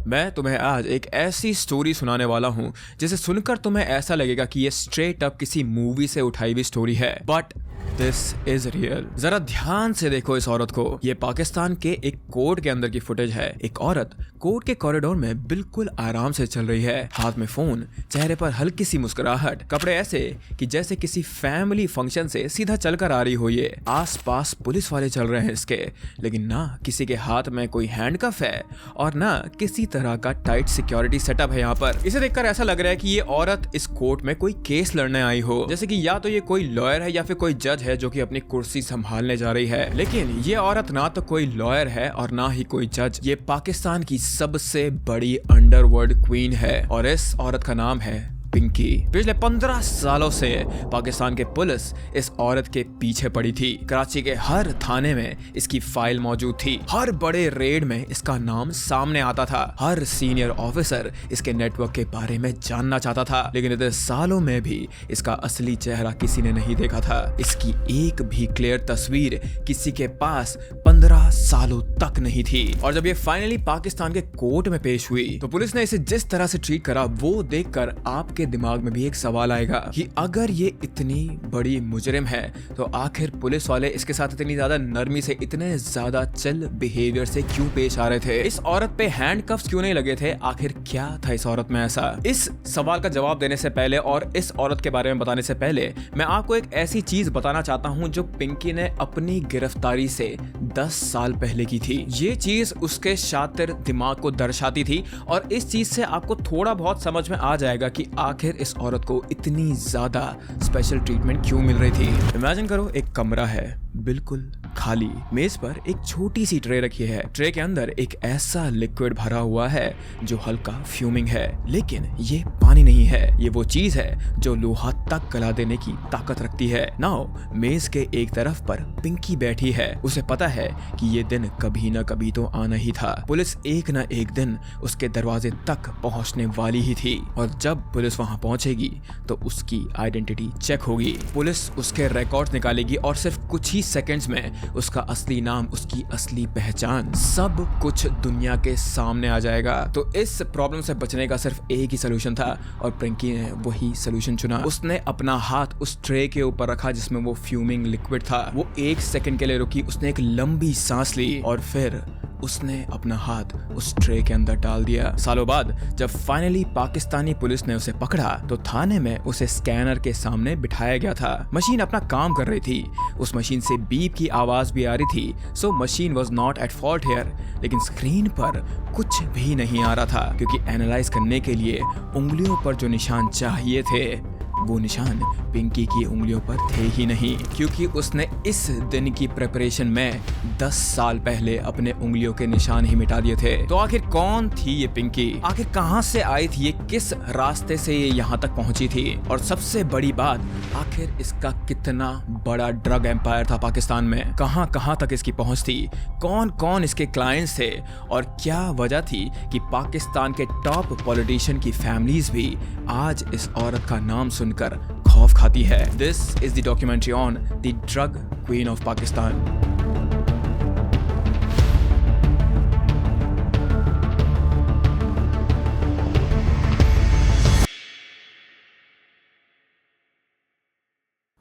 मैं तुम्हें आज एक ऐसी स्टोरी सुनाने वाला हूँ जिसे सुनकर तुम्हें ऐसा लगेगा कि ये स्ट्रेट अप किसी मूवी से उठाई हुई स्टोरी है, बट दिस इज रियल। जरा ध्यान से देखो इस औरत को। ये पाकिस्तान के एक कोर्ट के अंदर की फुटेज है। एक औरत कोर्ट के कॉरिडोर में बिल्कुल आराम से चल रही है, हाथ में फोन, चेहरे पर हल्की सी मुस्कुराहट, कपड़े ऐसे कि जैसे किसी फैमिली फंक्शन से सीधा चलकर आ रही हो। ये आसपास पुलिस वाले चल रहे हैं इसके, लेकिन ना किसी के हाथ में कोई हैंडकफ है और ना किसी तरह का टाइट सिक्योरिटी सेटअप है यहाँ पर। इसे देखकर ऐसा लग रहा है कि ये औरत इस कोर्ट में कोई केस लड़ने आई हो, जैसे कि या तो ये कोई लॉयर है या फिर कोई जज है जो कि अपनी कुर्सी संभालने जा रही है। लेकिन ये औरत ना तो कोई लॉयर है और ना ही कोई जज। ये पाकिस्तान की सबसे बड़ी अंडरवर्ल्ड क्वीन है और इस औरत का नाम है पिंकी। पिछले 15 सालों से पाकिस्तान के पुलिस इस औरत के पीछे पड़ी थी। कराची के हर थाने में इसकी फाइल मौजूद थी। हर बड़े रेड में इसका नाम सामने आता था। हर सीनियर ऑफिसर इसके नेटवर्क के बारे में जानना चाहता था, लेकिन इतने सालों में भी इसका असली चेहरा किसी ने नहीं देखा था। इसकी एक भी क्लियर तस्वीर किसी के पास 15 सालों तक नहीं थी। और जब ये फाइनली पाकिस्तान के कोर्ट में पेश हुई तो पुलिस ने इसे जिस तरह से ट्रीट करा वो देखकर आपके दिमाग में भी एक सवाल आएगा कि अगर ये इतनी बड़ी मुजरिम है तो आखिर पुलिस वाले इसके साथ इतनी ज्यादा नरमी से, इतने ज्यादा चिल बिहेवियर से क्यों पेश आ रहे थे? इस औरत पे हैंडकफ्स क्यों नहीं लगे थे? आखिर क्या था इस औरत में ऐसा? इस सवाल का जवाब देने से पहले और इस औरत के बारे में बताने से पहले मैं आपको एक ऐसी चीज बताना चाहता हूं जो पिंकी ने अपनी गिरफ्तारी से 10 साल पहले की थी। ये चीज उसके शातिर दिमाग को दर्शाती थी और इस चीज से आपको थोड़ा बहुत समझ में आ जाएगा कि आखिर इस औरत को इतनी ज्यादा स्पेशल ट्रीटमेंट क्यों मिल रही थी। इमेजिन करो एक कमरा है बिल्कुल खाली, मेज पर एक छोटी सी ट्रे रखी है। ट्रे के अंदर एक ऐसा लिक्विड भरा हुआ है जो हल्का फ्यूमिंग है, लेकिन ये पानी नहीं है। ये वो चीज है जो लोहा तक गला देने की ताकत रखती है। नाउ मेज के एक तरफ पर पिंकी बैठी है। उसे पता है कि ये दिन कभी ना कभी तो आना ही था। पुलिस एक ना एक दिन उसके दरवाजे तक पहुंचने वाली ही थी और जब पुलिस वहां पहुंचेगी तो उसकी आइडेंटिटी चेक होगी। पुलिस उसके रिकॉर्ड निकालेगी और सिर्फ कुछ ही सेकंड्स में उसका असली नाम, उसकी असली पहचान, सब कुछ दुनिया के सामने आ जाएगा। तो इस प्रॉब्लम से बचने का सिर्फ एक ही सोल्यूशन था और पिंकी ने वही सोल्यूशन चुना। उसने अपना हाथ उस ट्रे के ऊपर रखा जिसमें वो फ्यूमिंग लिक्विड था। वो 1 सेकंड के लिए रुकी, उसने एक लंबी सांस ली और फिर उसने अपना हाथ उस ट्रे के अंदर डाल दिया। सालों बाद जब फाइनली पाकिस्तानी पुलिस ने उसे पकड़ा तो थाने में उसे स्कैनर के सामने बिठाया गया था। मशीन अपना काम कर रही थी। उस मशीन से बीप की आवाज भी आ रही थी। So machine was not at fault here. लेकिन स्क्रीन पर कुछ भी नहीं आ रहा था क्योंकि एनालाइज करने के लिए उंगलियों पर जो निशान चाहिए थे वो निशान पिंकी की उंगलियों पर थे ही नहीं, क्योंकि उसने इस दिन की प्रिपरेशन में 10 साल पहले अपने उंगलियों के निशान ही मिटा दिए थे। तो आखिर कौन थी ये पिंकी? आखिर कहां से आई थी ये? किस रास्ते से ये यहां तक पहुंची थी? और सबसे बड़ी बात, आखिर इसका कितना बड़ा ड्रग एम्पायर था पाकिस्तान में? कहां कहां तक इसकी पहुंच थी? कौन कौन इसके क्लाइंट्स थे? और क्या वजह थी कि पाकिस्तान के टॉप पॉलिटिशियन की फैमिलीज भी आज इस औरत का नाम सुनकर खौफ खाती है? This is the documentary on the drug queen of Pakistan.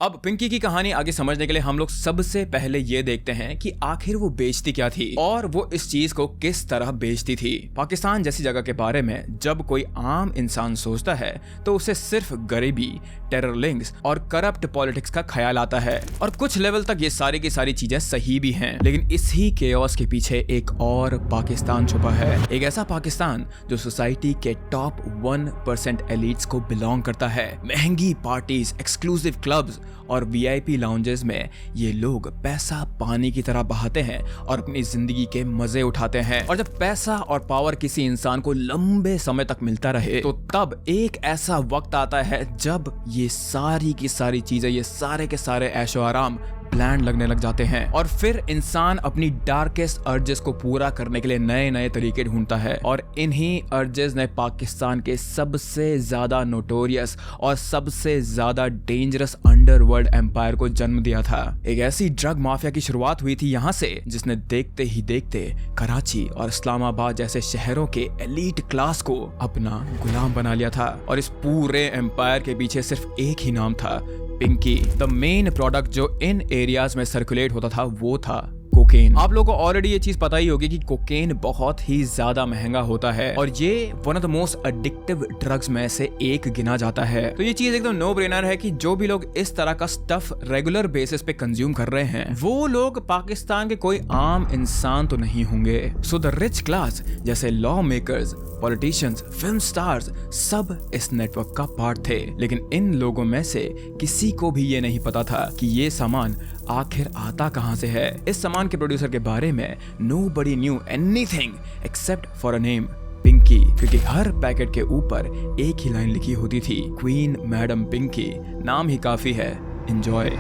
अब पिंकी की कहानी आगे समझने के लिए हम लोग सबसे पहले ये देखते हैं कि आखिर वो बेचती क्या थी और वो इस चीज को किस तरह बेचती थी। पाकिस्तान जैसी जगह के बारे में जब कोई आम इंसान सोचता है तो उसे सिर्फ गरीबी, टेरर लिंक्स और करप्ट पॉलिटिक्स का ख्याल आता है और कुछ लेवल तक ये सारी की सारी चीजें सही भी हैं। लेकिन इसी केओस के पीछे एक और पाकिस्तान छुपा है। एक ऐसा पाकिस्तान जो सोसाइटी के टॉप 1% एलिट्स को बिलोंग करता है। महंगी पार्टीज, एक्सक्लूसिव क्लब्स और वीआईपी लाउंजेस में ये लोग पैसा पानी की तरह बहाते हैं और अपनी जिंदगी के मजे उठाते हैं। और जब पैसा और पावर किसी इंसान को लंबे समय तक मिलता रहे तो तब एक ऐसा वक्त आता है जब ये सारी की सारी चीजें, ये सारे के सारे ऐशो आराम ब्लैंड लगने लग जाते हैं और फिर इंसान अपनी डार्केस्ट अर्जेस को पूरा करने के लिए नए नए तरीके ढूंढता है और इन्हीं अर्जेस ने पाकिस्तान के सबसे ज्यादा नोटोरियस और सबसे ज्यादा डेंजरस अंडरवर्ल्ड एम्पायर को जन्म दिया था। एक ऐसी ड्रग माफिया की शुरुआत हुई थी यहाँ से जिसने देखते ही देखते कराची और इस्लामाबाद जैसे शहरों के एलीट क्लास को अपना गुलाम बना लिया था और इस पूरे एम्पायर के पीछे सिर्फ एक ही नाम था, पिंकी। द मेन प्रोडक्ट जो इन एरियाज में सर्कुलेट होता था वो था कोकेन। आप लोगों को ऑलरेडी ये चीज पता ही होगी कि कोकेन बहुत ही ज्यादा महंगा होता है और ये one of the most addictive drugs में से एक गिना जाता है। तो ये चीज एकदम नो ब्रेनर है कि जो भी लोग इस तरह का स्टफ रेगुलर बेसिस पे कंज्यूम कर रहे हैं वो लोग पाकिस्तान के कोई आम इंसान तो नहीं होंगे। सो द रिच क्लास जैसे law makers, politicians, film stars सब इस नेटवर्क का पार्ट थे, लेकिन इन लोगों में से किसी को भी ये नहीं पता था कि ये सामान आखिर आता कहां से है। इस सामान के प्रोड्यूसर के बारे में nobody knew anything except for a name, Pinky, क्योंकि हर पैकेट के ऊपर एक ही लाइन लिखी होती थी, क्वीन मैडम पिंकी। नाम ही काफी है, एंजॉय।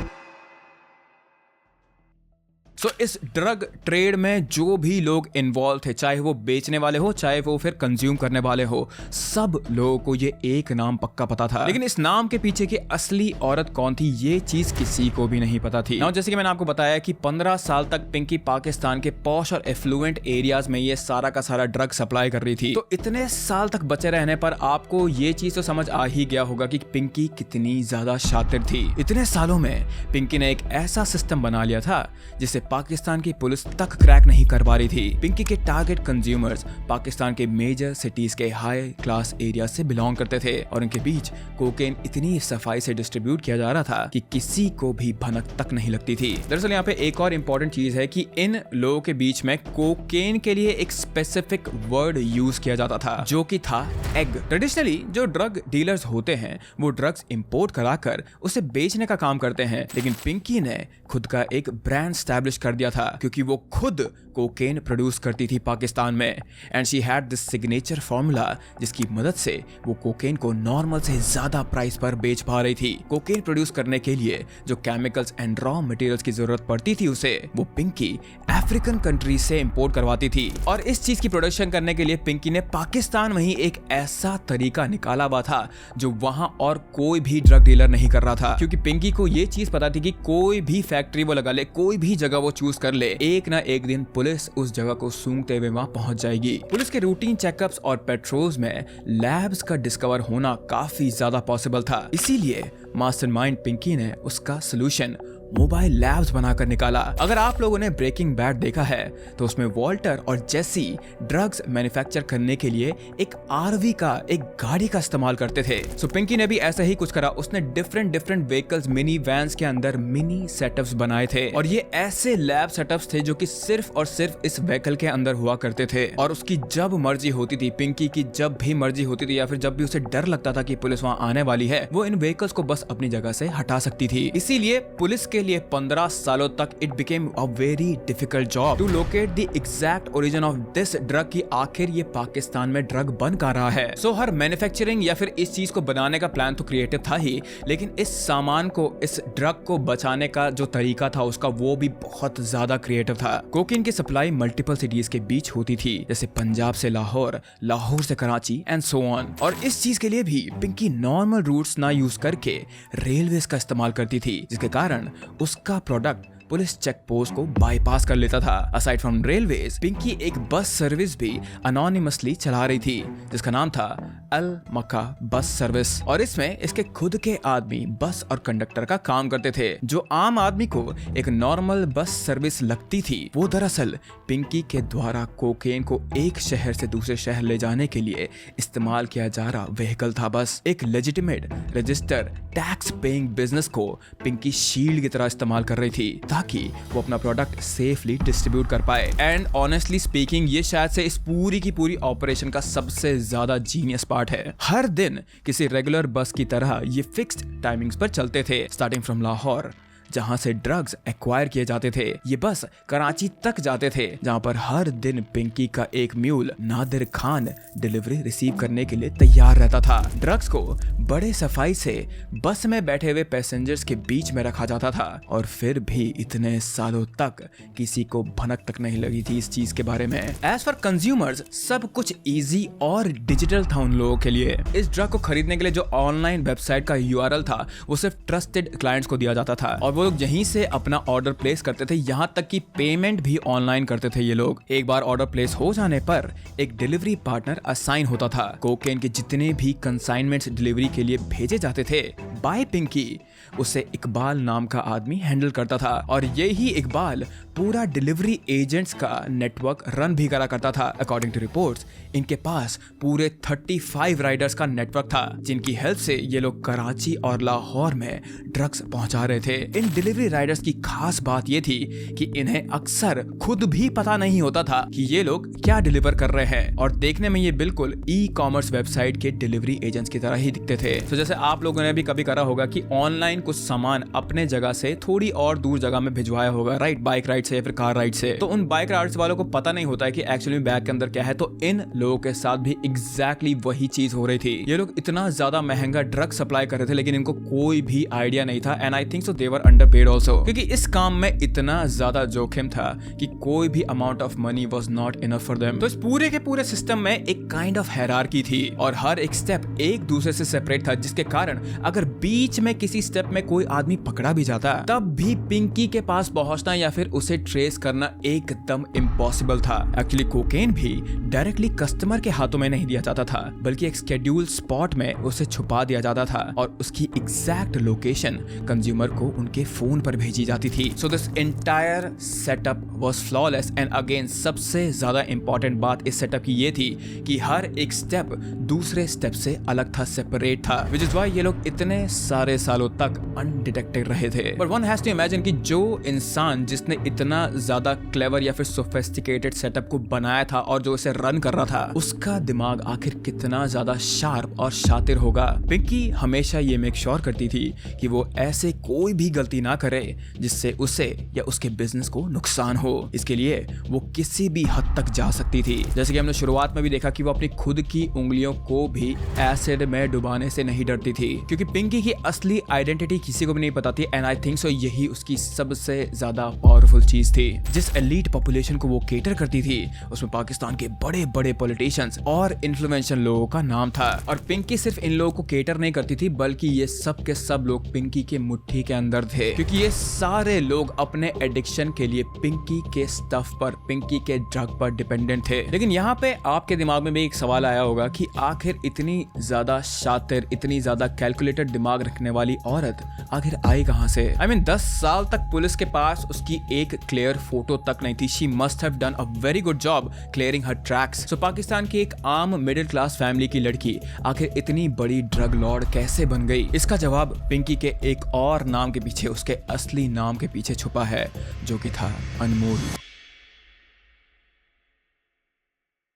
सो इस ड्रग ट्रेड में जो भी लोग इन्वॉल्व थे, चाहे वो बेचने वाले हो चाहे वो फिर कंज्यूम करने वाले हो, सब लोगों को ये एक नाम पक्का पता था, लेकिन इस नाम के पीछे की असली औरत कौन थी ये चीज किसी को भी नहीं पता थी। जैसे कि मैंने आपको बताया कि 15 साल तक पिंकी पाकिस्तान के पॉश और एफ्लुएंट एरियाज में ये सारा का सारा ड्रग सप्लाई कर रही थी। तो इतने साल तक बचे रहने पर आपको ये चीज तो समझ आ ही गया होगा कि पिंकी कितनी ज्यादा शातिर थी। इतने सालों में पिंकी ने एक ऐसा सिस्टम बना लिया था जिसे पाकिस्तान की पुलिस तक क्रैक नहीं कर पा रही थी। पिंकी के टारगेट कंज्यूमर्स पाकिस्तान के मेजर सिटीज के हाई क्लास एरिया से बिलोंग करते थे और इनके बीच कोकेन इतनी सफाई से डिस्ट्रीब्यूट किया जा रहा था कि किसी को भी भनक तक नहीं लगती थी। दरअसल यहाँ पे एक और इम्पोर्टेंट चीज है कि इन लोगों के बीच में कोकेन के लिए एक स्पेसिफिक वर्ड यूज किया जाता था जो कि था एग। ट्रेडिशनली जो ड्रग डीलर्स होते हैं वो ड्रग्स इंपोर्ट कराकर उसे बेचने का काम करते हैं, लेकिन पिंकी ने खुद का एक ब्रांड स्टैब्लिश कर दिया था क्योंकि वो खुद कोकेन प्रोड्यूस करती थी पाकिस्तान में and she had this signature formula जिसकी मदद से वो कोकेन को नॉर्मल से ज्यादा प्राइस पर बेच पा रही थी। कोकेन प्रोड्यूस करने के लिए जो केमिकल्स एंड रॉ मटेरियल्स की जरूरत पड़ती थी उसे वो पिंकी अफ्रीकन कंट्री से इंपोर्ट करवाती थी और इस चीज की प्रोडक्शन करने के लिए पिंकी ने पाकिस्तान में ही एक ऐसा तरीका निकाला हुआ था जो वहां और कोई भी ड्रग डीलर नहीं कर रहा था, क्योंकि पिंकी को ये चीज पता थी कि कोई भी फैक्ट्री वो लगा ले, कोई भी जगह वो चूज कर ले, एक ना एक दिन पुलिस उस जगह को सूंघते हुए वहां पहुंच जाएगी। पुलिस के रूटीन चेकअप्स और पेट्रोल्स में लैब्स का डिस्कवर होना काफी ज्यादा पॉसिबल था, इसीलिए मास्टरमाइंड पिंकी ने उसका सोल्यूशन मोबाइल लैब्स बनाकर निकाला। अगर आप लोगों ने ब्रेकिंग बैड देखा है तो उसमें वॉल्टर और जेसी ड्रग्स मैन्युफैक्चर करने के लिए एक आरवी का, एक गाड़ी का इस्तेमाल करते थे। सो पिंकी ने भी ऐसा ही कुछ करा। उसने डिफरेंट व्हीकल्स, मिनी वैन्स के अंदर मिनी सेटअप्स बनाए थे और ये ऐसे लैब सेटअप्स थे जो कि सिर्फ और सिर्फ इस व्हीकल के अंदर हुआ करते थे और उसकी जब मर्जी होती थी, पिंकी की जब भी मर्जी होती थी या फिर जब भी उसे डर लगता था कि पुलिस वहां आने वाली है, वो इन व्हीकल्स को बस अपनी जगह से हटा सकती थी। इसीलिए पुलिस के लिए 15 सालों तक it became a very difficult job to locate the exact origin of this drug की आखिर ये पाकिस्तान में ड्रग बन कर रहा है। सो हर मैन्युफैक्चरिंग या फिर इस चीज को बनाने का प्लान तो क्रिएटिव था ही, लेकिन इस सामान को, इस ड्रग को बचाने का जो तरीका था उसका वो भी बहुत ज्यादा क्रिएटिव था। कोकीन की सप्लाई मल्टीपल सिटीज के बीच होती थी, जैसे पंजाब से लाहौर, लाहौर से कराची एंड सो ऑन। और इस चीज के लिए भी पिंकी नॉर्मल रूट्स ना यूज करके रेलवेज का इस्तेमाल करती थी, जिसके कारण उसका प्रोडक्ट पुलिस चेक पोस्ट को बाईपास कर लेता था। असाइड फ्रॉम रेलवेज, पिंकी एक बस सर्विस भी अनोनिमसली चला रही थी जिसका नाम था अल मक्का बस सर्विस और इसमें इसके खुद के आदमी बस और कंडक्टर का काम करते थे। जो आम आदमी को एक नॉर्मल बस सर्विस लगती थी वो दरअसल पिंकी के द्वारा कोकेन को एक शहर से दूसरे शहर ले जाने के लिए इस्तेमाल किया जा रहा व्हीकल था। बस एक legitimate register tax paying business को पिंकी शील्ड की तरह इस्तेमाल कर रही थी ताकि वो अपना प्रोडक्ट सेफली डिस्ट्रीब्यूट कर पाए। एंड ऑनेस्टली स्पीकिंग ये शायद से इस पूरी की पूरी ऑपरेशन का सबसे ज्यादा जीनियस पार्ट है। हर दिन किसी रेगुलर बस की तरह ये फिक्स्ड टाइमिंग्स पर चलते थे, स्टार्टिंग फ्रॉम लाहौर, जहां से ड्रग्स एक्वायर किए जाते थे ये बस कराची तक जाते थे, जहां पर हर दिन पिंकी का एक mule Nadir Khan delivery receive करने के लिए तैयार रहता था। ड्रग्स को बड़े सफाई से बस में बैठे हुए पैसेंजर्स के बीच में रखा जाता था और फिर भी इतने सालों तक किसी को भनक तक नहीं लगी थी इस चीज के बारे में। एज फॉर कंज्यूमर्स सब कुछ इजी और डिजिटल था उन लोगों के लिए। इस ड्रग को खरीदने के लिए जो ऑनलाइन वेबसाइट का यूआरएल था वो सिर्फ ट्रस्टेड क्लाइंट्स को दिया जाता था और वो लोग यहीं से अपना ऑर्डर प्लेस करते थे, यहाँ तक कि पेमेंट भी ऑनलाइन करते थे ये लोग। एक बार ऑर्डर प्लेस हो जाने पर एक डिलीवरी पार्टनर असाइन होता था। कोकेन के जितने भी कंसाइनमेंट्स डिलीवरी के लिए भेजे जाते थे बाय पिंकी, उसे इकबाल नाम का आदमी हैंडल करता था और यही इकबाल पूरा डिलीवरी एजेंट्स का नेटवर्क रन भी करा करता था। अकॉर्डिंग टू रिपोर्ट्स इनके पास पूरे 35 राइडर्स का नेटवर्क था जिनकी हेल्प से ये लोग कराची और लाहौर में ड्रग्स पहुंचा रहे थे। इन डिलीवरी राइडर्स की खास बात ये थी कि इन्हें अक्सर खुद भी पता नहीं होता था कि ये लोग क्या डिलीवर कर रहे हैं और देखने में ये बिल्कुल ई कॉमर्स वेबसाइट के डिलीवरी एजेंट्स की तरह ही दिखते थे। तो जैसे आप लोगों ने भी कभी करा होगा कि ऑनलाइन कुछ सामान अपने जगह से थोड़ी और दूर जगह में भिजवाया होगा, राइट, बाइक राइड से या फिर कार राइड से। तो उन बाइक राइड्स वालों को पता नहीं होता है कि एक्चुअली बैग के अंदर क्या है। तो इन लोगों के साथ भी एग्जैक्टली वही चीज हो रही थी। ये लोग इतना ज्यादा महंगा ड्रग सप्लाई कर रहे थे लेकिन इनको कोई भी आइडिया नहीं था and I think so they were underpaid also, क्योंकि इस काम में इतना ज्यादा जोखिम था कि कोई भी amount of money was not enough for them. तो इस पूरे के पूरे सिस्टम में एक काइंड ऑफ हायरार्की थी और हर एक स्टेप एक दूसरे से सेपरेट था, जिसके कारण अगर बीच में किसी स्टेप में कोई आदमी पकड़ा भी जाता तब भी पिंकी के पास पहुंचना या फिर उसे ट्रेस करना एकदम इम्पॉसिबल था। एक्चुअली कोकेन भी डायरेक्टली कस्टमर के हाथों में नहीं दिया जाता था बल्कि एक शेड्यूल स्पॉट में उसे छुपा दिया जाता था और उसकी एग्जैक्ट लोकेशन कंज्यूमर को उनके फोन पर भेजी जाती थी। So this entire setup was flawless and again सबसे ज्यादा इंपॉर्टेंट बात इस सेटअप की ये थी कि हर एक स्टेप दूसरे स्टेप से अलग था, सेपरेट था, व्हिच इज व्हाई ये लोग इतने सारे सालों तक अनडिटेक्टेड रहे थे। But one has to imagine कि जो इंसान जिसने इतना ज्यादा क्लेवर या फिर सोफिस्टिकेटेड सेटअप को बनाया था और जो इसे रन कर रहा था उसका दिमाग आखिर कितना ज्यादा शार्प और शातिर होगा। पिंकी हमेशा ये मेक श्योर करती थी कि वो ऐसे कोई भी गलती ना करे जिससे उसे या उसके बिजनेस को नुकसान हो। इसके लिए वो किसी भी हद तक जा सकती थी। जैसे कि हमने शुरुआत में भी देखा कि वो अपनी खुद की उंगलियों को भी एसिड में डुबाने से नहीं डरती थी, क्योंकि पिंकी की असली आइडेंटिटी किसी को भी नहीं पता थी एंड आई थिंक सो यही उसकी सबसे ज्यादा पावरफुल चीज थी। जिस एलीट पॉपुलेशन को वो केटर करती थी उसमें पाकिस्तान के बड़े बड़े पॉलिटिशियंस और इन्फ्लुएंशियल लोगों का नाम था और पिंकी सिर्फ इन लोगों को केटर नहीं करती थी बल्कि ये सब के सब लोग पिंकी के मुट्ठी के अंदर थे, क्योंकि ये सारे लोग अपने एडिक्शन के लिए पिंकी के स्टफ पर, पिंकी के ड्रग पर डिपेंडेंट थे। लेकिन यहाँ पे आपके दिमाग में भी एक सवाल आया होगा कि आखिर इतनी ज्यादा शातिर, इतनी ज्यादा कैलकुलेटेड दिमाग रखने वाली औरत आखिर आई कहां से? I mean, 10 साल तक पुलिस के पास उसकी एक क्लियर फोटो तक नहीं थी। She must have done a very good job clearing her tracks. So Pakistan की एक आम मिडिल क्लास फैमिली की लड़की आखिर इतनी बड़ी ड्रग लॉर्ड कैसे बन गई? इसका जवाब पिंकी के एक और नाम के पीछे, उसके असली नाम के पीछे छुपा है, जो कि था अनमोल।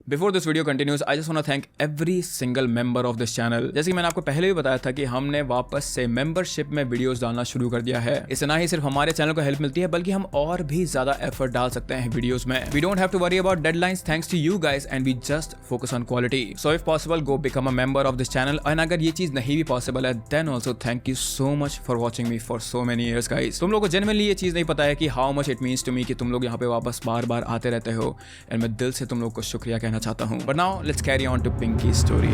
Before this video continues, I just want to thank every single member of this channel। जैसे कि मैंने आपको पहले भी बताया था कि हमने वापस से मेंबरशिप में वीडियोस डालना शुरू कर दिया है। इससे ना ही सिर्फ हमारे चैनल को हेल्प मिलती है बल्कि हम और भी ज्यादा एफर्ट डाल सकते हैं वीडियोस में। We don't have to worry about deadlines thanks to you guys and we just focus on quality। So if possible, go become a member of this channel। और अगर ये चीज नहीं भी पॉसिबल है then also thank you so much for watching me for so many years guys। तुम लोगों को जेन्युइनली ये चीज नहीं पता है कि how much it means to me कि तुम लोग यहाँ पे वापस बार बार आते रहते हो एंड मैं दिल से तुम लोग को शुक्रिया कहना चाहता हूँ। But now let's carry on to Pinky's story।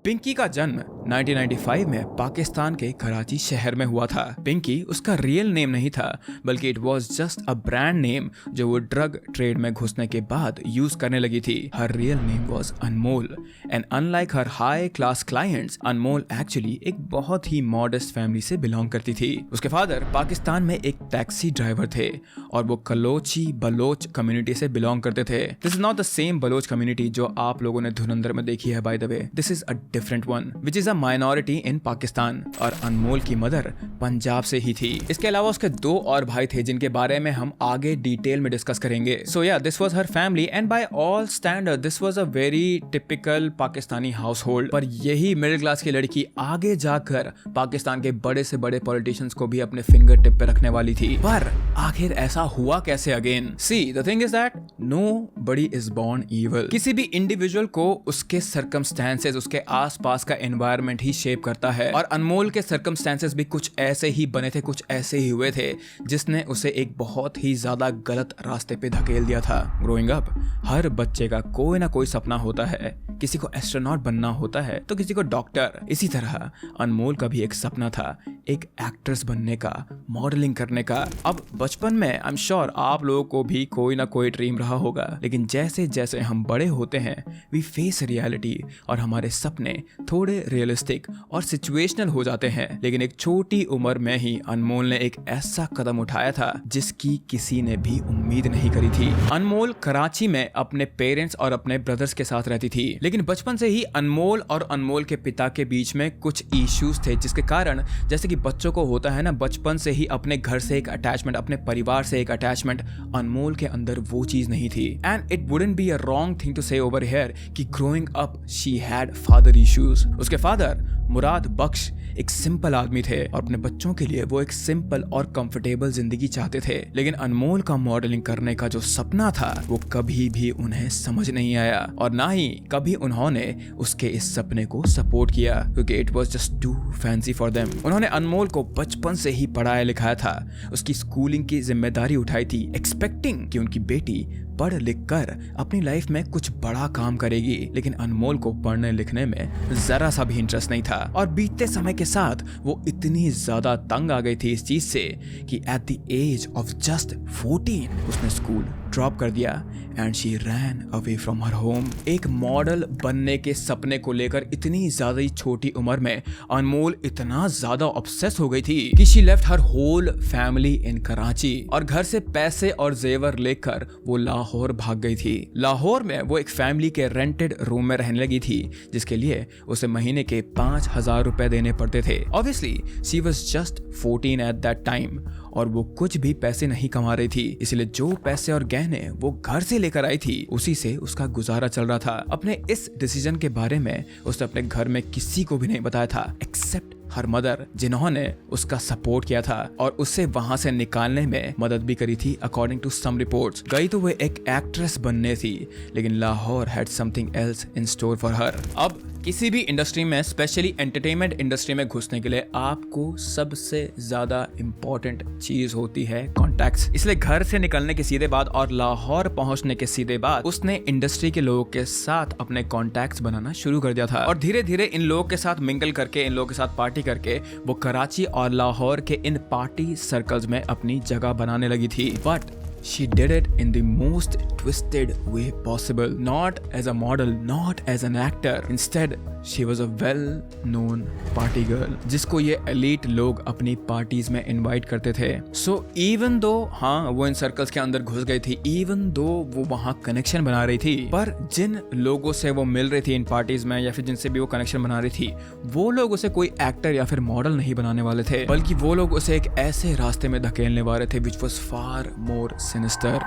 Pinky का जन्म 1995 में पाकिस्तान के कराची शहर में हुआ था। पिंकी उसका रियल नेम नहीं था बल्कि it was just a brand name जो वो ड्रग ट्रेड में घुसने के बाद यूज करने लगी थी। Her real name was Anmol and unlike her high class clients, Anmol actually एक बहुत ही मॉडेस्ट फैमिली से बिलोंग करती थी। उसके फादर पाकिस्तान में एक टैक्सी ड्राइवर थे और वो कलोची बलोच कम्युनिटी से बिलोंग करते थे। This is not the same Baloch community जो आप लोगों ने धुरंधर में देखी है by the way. This is a different one which is a minority in Pakistan. और अनमोल की मदर पंजाब से ही थी। इसके अलावा उसके 2 और भाई थे जिनके बारे में हम आगे डिटेल में डिस्कस करेंगे। So yeah this was her family and by all standard this was a very typical Pakistani household. पर यही मिडिल क्लास की लड़की आगे जाकर पाकिस्तान के बड़े से बड़े पॉलिटिशियंस को भी अपने फिंगर टिप पे रखने वाली थी। पर आखिर ऐसा हुआ कैसे again? See the thing is that nobody is born evil. किसी भी इंडिविजुअल को उसके सर्कमस्टेंसेस, उसके आसपास का एनवायरनमेंट ही शेप करता है। और अनमोल के सर्कमस्टेंसेस भी कुछ ऐसे ही बने थे, कुछ ऐसे ही हुए थे जिसने उसे एक बहुत ही ज्यादा गलत रास्ते पे धकेल दिया था। ग्रोइंग अप हर बच्चे का कोई ना कोई सपना होता है। किसी को एस्ट्रोनॉट बनना होता है तो किसी को डॉक्टर। इसी तरह अनमोल का भी एक सपना था, एक एक्ट्रेस बनने का, मॉडलिंग करने का। अब बचपन में आई एम श्योर आप लोगों को भी कोई ना कोई ड्रीम रहा होगा, लेकिन जैसे जैसे हम बड़े होते हैं वी फेस रियलिटी और हमारे सपने थोड़े रियलिस्टिक और सिचुएशनल हो जाते हैं। लेकिन एक छोटी उम्र में ही अनमोल ने एक ऐसा कदम उठाया था जिसकी किसी ने भी उम्मीद नहीं करी थी। अनमोल कराची में अपने पेरेंट्स और अपने ब्रदर्स के साथ रहती थी, लेकिन बचपन से ही अनमोल और अनमोल के पिता के बीच में कुछ इश्यूज थे, जिसके कारण जैसे कि बच्चों को होता है ना बचपन से ही अपने घर से एक अटैचमेंट, अपने परिवार से एक अटैचमेंट, अनमोल के अंदर वो चीज नहीं थी। And it wouldn't be a wrong thing to say over here कि growing up she had father issues. उसके फादर मुराद बख्श एक सिंपल आदमी थे और अपने बच्चों के लिए वो एक सिंपल और कंफर्टेबल जिंदगी चाहते थे। लेकिन अनमोल का मॉडलिंग करने का जो सपना था वो कभी भी उन्हें समझ नहीं आया और ना ही कभी उन्होंने उसके इस सपने को सपोर्ट किया, क्योंकि it was just too fancy for them. उन्होंने अनमोल को बचपन से ही पढ़ाया लिखाया था, उसकी स्कूलिंग की जिम्मेदारी उठाई थी, एक्सपेक्टिंग कि उनकी बेटी पढ़ लिख कर अपनी लाइफ में कुछ बड़ा काम करेगी। लेकिन अनमोल को पढ़ने लिखने में जरा सा भी इंटरेस्ट नहीं था और बीतते समय के साथ वो इतनी ज्यादा तंग आ गई थी इस चीज से कि at the age of just 14 उसने स्कूल ड्रॉप कर दिया and she ran away from her home. एक मॉडल बनने के सपने को लेकर इतनी ज्यादा छोटी उम्र में अनमोल इतना ज्यादा ऑब्सेस हो गई थी कि she left her whole family in Karachi और घर से पैसे और जेवर लेकर वो लाहौर भाग गई थी। लाहौर में वो एक फैमिली के रेंटेड रूम में रहने लगी थी, जिसके लिए उसे महीने के 5,000 रुपए देने पड़ते थे। Obviously she was just 14 eight that time और वो कुछ भी पैसे नहीं कमा रही थी, इसलिए जो पैसे और गहने वो घर से लेकर आई थी उसी से उसका गुजारा चल रहा था। अपने इस डिसीजन के बारे में उसने अपने घर में किसी को भी नहीं बताया था एक्सेप्ट हर मदर, जिन्होंने उसका सपोर्ट किया था और उसे वहां से निकालने में मदद भी करी थी। अकॉर्डिंग टू सम रिपोर्ट्स गई तो वो एक एक्ट्रेस बनने थी, लेकिन Lahore had something else in store for her. अब किसी भी इंडस्ट्री में, स्पेशली एंटरटेनमेंट इंडस्ट्री में घुसने के लिए आपको सबसे ज्यादा इंपॉर्टेंट चीज होती है कॉन्टैक्ट्स। इसलिए घर से निकलने के सीधे बाद और लाहौर पहुंचने के सीधे बाद उसने इंडस्ट्री के लोगों के साथ अपने कॉन्टैक्ट्स बनाना शुरू कर दिया था और धीरे धीरे इन लोगों के साथ मिंगल करके, इन लोगों के साथ पार्टी करके वो कराची और लाहौर के इन पार्टी सर्कल्स में अपनी जगह बनाने लगी थी। But she did it in the most twisted way possible, not as a model, not as an actor. Instead, she was a well-known party girl, जिसको ये elite लोग अपनी पार्टीज में इनवाइट करते थे। So even though हाँ वो इन circles के अंदर घुस गई थी, even though वो वहाँ कनेक्शन बना रही थी, पर जिन लोगों से वो मिल रही थी इन पार्टीज में या फिर जिनसे भी वो कनेक्शन बना रही थी, वो लोग उसे कोई एक्टर या फिर मॉडल नहीं बनाने वाले थे, बल्कि वो लोग उसे एक ऐसे रास्ते में धकेलने वाले थे which was far more sinister।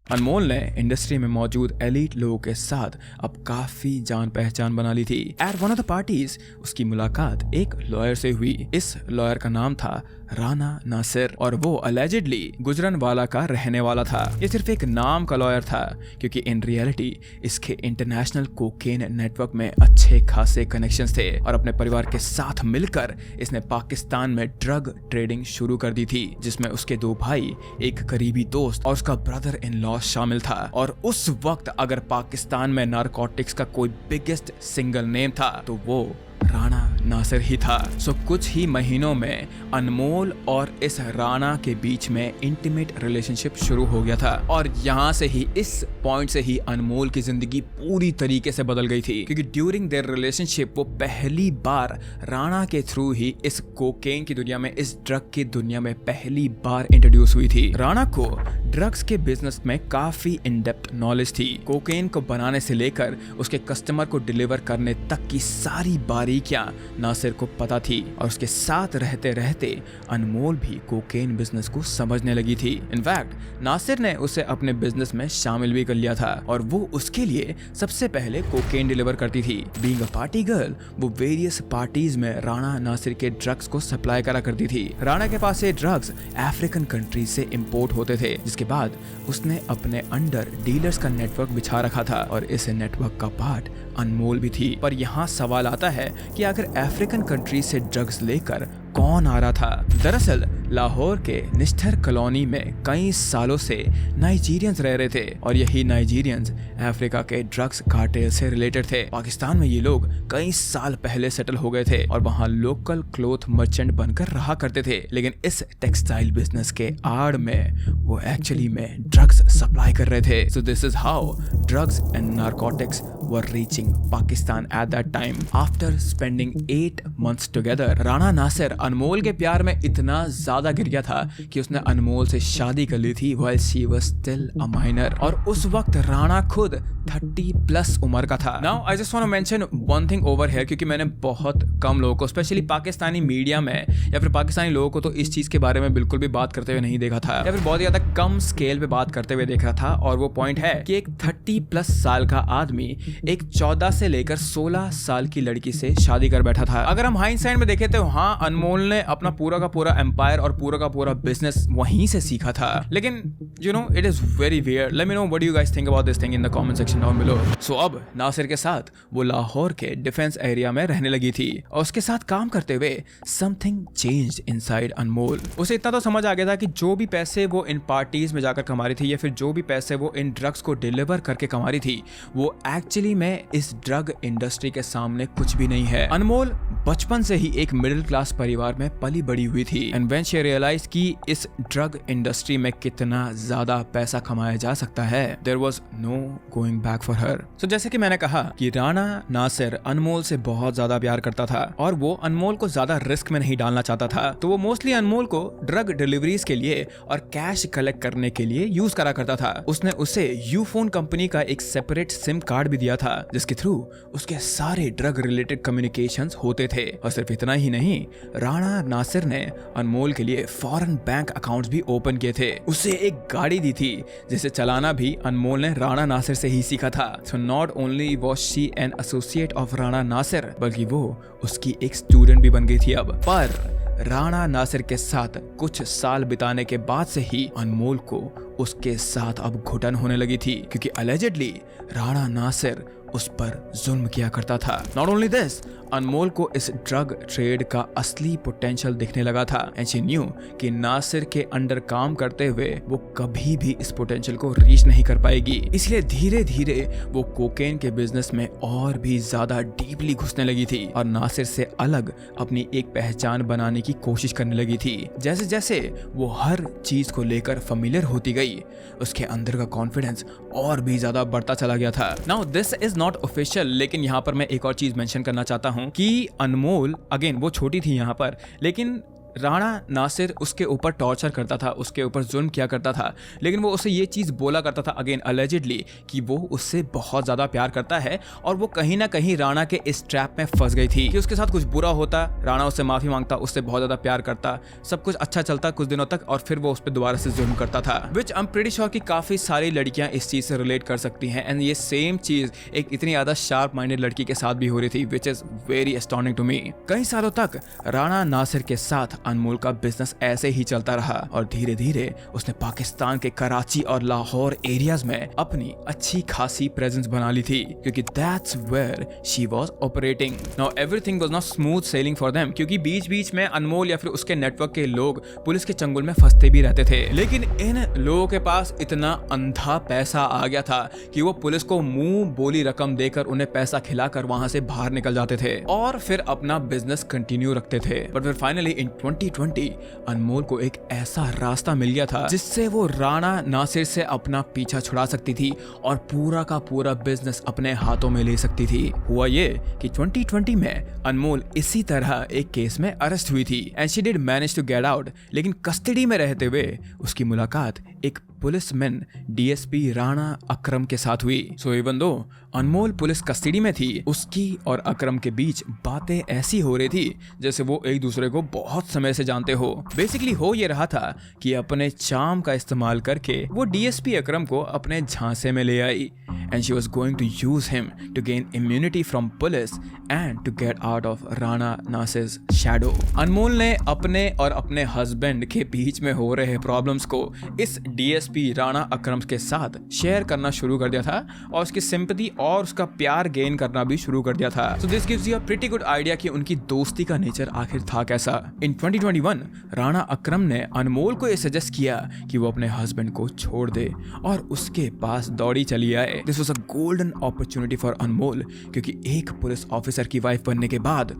अनमोल ने इंडस्ट्री में मौजूद एलीट लोगों के साथ अब काफी जान पहचान बना ली थी। At one of the parties उसकी मुलाकात एक लॉयर से हुई। इस लॉयर का नाम था राना नासिर और वो अलेजिडली गुजरनवाला का रहने वाला था। ये सिर्फ एक नाम का लॉयर था, क्योंकि इन रियलिटी इसके इंटरनेशनल कोकेन नेटवर्क में अच्छे खासे कनेक्शंस थे और अपने परिवार के साथ मिलकर इसने पाकिस्तान में ड्रग ट्रेडिंग शुरू कर दी थी, जिसमें उसके 2 भाई, एक करीबी दोस्त और उसका ब्रदर इन लॉ शामिल था। और उस वक्त अगर पाकिस्तान में नारकोटिक्स का कोई बिगेस्ट सिंगल नेम था तो वो राना नासिर ही था। सो कुछ ही महीनों में अनमोल और इस राना के बीच में इंटीमेट रिलेशनशिप शुरू हो गया था और यहाँ से ही, इस पॉइंट से ही अनमोल की जिंदगी पूरी तरीके से बदल गई थी, क्योंकि ड्यूरिंग देयर रिलेशनशिप वो पहली बार राना के थ्रू ही इस कोकेन की दुनिया में, इस ड्रग की दुनिया में पहली बार इंट्रोड्यूस हुई थी। राना को ड्रग्स के बिजनेस में काफी इन डेप्थ नॉलेज थी। कोकेन को बनाने से लेकर उसके कस्टमर को डिलीवर करने तक की सारी बारीकियां नासिर को पता थी और उसके साथ रहते रहते अनमोल भी कोकेन बिजनेस को समझने लगी थी। इनफैक्ट नासिर ने उसे अपने बिजनेस में शामिल भी कर लिया था और वो उसके लिए सबसे पहले कोकेन डिलीवर करती थी। बीइंग अ पार्टी गर्ल, वो वेरियस पार्टीज में राणा नासिर के ड्रग्स को सप्लाई करा करती थी। राणा के पास ये ड्रग्स अफ्रीकन कंट्री से इंपोर्ट होते थे, जिसके बाद उसने अपने अंडर डीलर्स का नेटवर्क बिछा रखा था और इस नेटवर्क का पार्ट अनमोल भी थी। पर यहाँ सवाल आता है कि अगर अफ्रीकन कंट्री से ड्रग्स लेकर कौन आ रहा था? दरअसल लाहौर के निस्टर कॉलोनी में कई सालों से नाइजीरियंस रह रहे थे और यही नाइजीरियंस अफ्रीका के ड्रग्स कार्टेल से रिलेटेड थे। पाकिस्तान में ये लोग कई साल पहले सेटल हो गए थे और वहाँ लोकल क्लोथ मर्चेंट बनकर रहा करते थे, लेकिन इस टेक्सटाइल बिजनेस के आड़ में वो एक्चुअली में ड्रग्स सप्लाई कर रहे थे। So this is how drugs and narcotics were reaching Pakistan at that time. After spending 8 months together, Rana Nasir Anmol के प्यार में इतना ज्यादा गिर गया था कि उसने अनमोल से शादी कर ली थी while she was still a minor। और उस वक्त राणा खुद 30+ उम्र का था। Now I just want to mention one thing over here, क्योंकि मैंने बहुत कम लोगों को, स्पेशली पाकिस्तानी मीडिया में या फिर पाकिस्तानी लोगों को, तो इस चीज के बारे में बिल्कुल भी बात करते हुए नहीं देखा था या फिर बहुत ज्यादा कम स्केल पे बात करते हुए देखा था। और वो पॉइंट है कि एक 30+ साल का आदमी एक 14 से लेकर 16 साल की लड़की से शादी कर बैठा था। अगर हम हाइंडसाइट में देखें तो हाँ, अनमोल ने अपना पूरा का पूरा एम्पायर और पूरा का पूरा बिजनेस वहीं से सीखा था। लेकिन you know, it is very weird. Let me know what you guys think about this thing in the comment section down below. So अब नासिर के साथ वो लाहौर के डिफेंस एरिया में रहने लगी थी और उसके साथ काम करते हुए समथिंग चेंज्ड इनसाइड अनमोल। उसे इतना तो समझ आ गया था कि जो भी पैसे वो इन पार्टीज में जाकर कमा रही थी या फिर जो भी पैसे वो इन ड्रग्स को डिलीवर करके कमा रही थी, वो एक्चुअली में इस ड्रग इंडस्ट्री के सामने कुछ भी नहीं है। अनमोल बचपन से ही एक मिडिल क्लास परिवार में पली बड़ी हुई थी एंड व्हेन शी रियलाइज्ड कि इस ड्रग इंडस्ट्री में कितना ज्यादा पैसा कमाया जा सकता है, there was no going back for her. So जैसे कि मैंने कहा कि राणा नासिर अनमोल से बहुत ज्यादा प्यार करता था और वो अनमोल को ज्यादा रिस्क में नहीं डालना चाहता था, तो वो मोस्टली अनमोल को ड्रग डिलीवरीज के लिए और कैश कलेक्ट करने के लिए यूज करा करता था। उसने उसे यूफोन कंपनी का एक सेपरेट सिम कार्ड भी दिया था जिसके थ्रू उसके सारे ड्रग रिलेटेड कम्युनिकेशंस होते थे। और सिर्फ इतना ही नहीं, राणा नासिर ने अनमोल के लिए फॉरेन बैंक अकाउंट्स भी ओपन किए थे। उसे एक गाड़ी दी थी जिसे चलाना भी अनमोल ने राणा नासिर से ही सीखा था। So not only was she an associate of Rana Nasir, बल्कि वो उसकी एक स्टूडेंट भी बन गई थी अब। पर राणा नासिर के साथ कुछ साल बिताने के बाद से ही अनमोल को उसके साथ अब घुटन होने लगी थी, क्योंकि अलेजेडली राणा नासिर उस पर जुल्म किया करता था। नॉट ओनली दिस, अनमोल को इस ड्रग ट्रेड का असली पोटेंशियल दिखने लगा था एंड शी न्यू कि नासिर के अंडर काम करते हुए वो कभी भी इस पोटेंशियल को रीच नहीं कर पाएगी। इसलिए धीरे धीरे वो कोकेन के बिजनेस में और भी ज्यादा डीपली घुसने लगी थी और नासिर से अलग अपनी एक पहचान बनाने की कोशिश करने लगी थी। जैसे जैसे वो हर चीज को लेकर फेमिलियर होती गई, उसके अंदर का कॉन्फिडेंस और भी ज्यादा बढ़ता चला गया था। Now this is not official, लेकिन यहाँ पर मैं एक और चीज मेंशन करना चाहता हूँ कि अनमोल, अगेन वो छोटी थी यहाँ पर, लेकिन राणा नासिर उसके ऊपर टॉर्चर करता था, उसके ऊपर जुल्म किया करता था, लेकिन वो उसे ये चीज़ बोला करता था अगेन अलेजिडली कि वो उससे बहुत ज़्यादा प्यार करता है और वो कहीं ना कहीं राणा के इस ट्रैप में फंस गई थी कि उसके साथ कुछ बुरा होता, राणा उससे माफ़ी मांगता, उससे बहुत ज़्यादा प्यार करता, सब कुछ अच्छा चलता कुछ दिनों तक और फिर वो उस पर दोबारा से जुल्म करता था। विच आई एम प्रीटी श्योर कि काफ़ी सारी लड़कियाँ इस चीज़ से रिलेट कर सकती हैं एंड ये सेम चीज़ एक इतनी ज़्यादा शार्प माइंडेड लड़की के साथ भी हो रही थी, which is very astonishing to me. कई सालों तक राणा नासिर के साथ अनमोल का बिजनेस ऐसे ही चलता रहा और धीरे धीरे उसने पाकिस्तान के कराची और लाहौर एरियाज में अपनी अच्छी खासी प्रेजेंस बना ली थी, क्योंकि that's where she was operating. Now everything was not smooth sailing for them, क्योंकि बीच बीच में अनमोल या फिर उसके नेटवर्क के लोग पुलिस के चंगुल में फंसते भी रहते थे, लेकिन इन लोगों के पास इतना अंधा पैसा आ गया था कि वो पुलिस को मुंह बोली रकम देकर उन्हें पैसा खिलाकर वहां से बाहर निकल जाते थे और फिर अपना बिजनेस कंटिन्यू रखते थे। बट फिर फाइनली इन 2020 अनमोल को एक ऐसा रास्ता मिल गया था जिससे वो राणा नासिर से अपना पीछा छुड़ा सकती थी और पूरा का पूरा बिजनेस अपने हाथों में ले सकती थी। हुआ ये कि 2020 में अनमोल इसी तरह एक केस में अरेस्ट हुई थी and she did manage to get out, लेकिन कस्टडी में रहते हुए उसकी मुलाकात एक पुलिसमैन डीएसपी राणा अकरम के साथ हुई। सो इवन दो अनमोल पुलिस कस्टडी में थी, उसकी और अकरम के बीच बातें ऐसी हो रही थी जैसे वो एक दूसरे को बहुत समय से जानते हो। बेसिकली हो ये रहा था कि अपने चार्म का इस्तेमाल करके वो डीएसपी अकरम को अपने झांसे में ले आई and she was going to use him to gain immunity from police and to get out of Rana Nasir's shadow. अनमोल ने अपने और अपने हस्बैंड के बीच में हो रहे प्रॉब्लम्स को इस डीएसपी राणा अकरम के साथ शेयर करना शुरू कर दिया था और उसकी सिंपैथी और उसका प्यार गेन करना भी शुरू कर दिया था। So this gives you a pretty good idea कि उनकी दोस्ती का नेचर आखिर था कैसा। In 2021 राणा अकरम ने अनमोल को ये सजेस्ट किया कि वो अपने हस्बैंड को छोड़ दे और उसके पास दौड़ी चली आए। This was a golden opportunity for अनमोल, क्योंकि एक पुलिस ऑफिसर की वाइफ बनने के बाद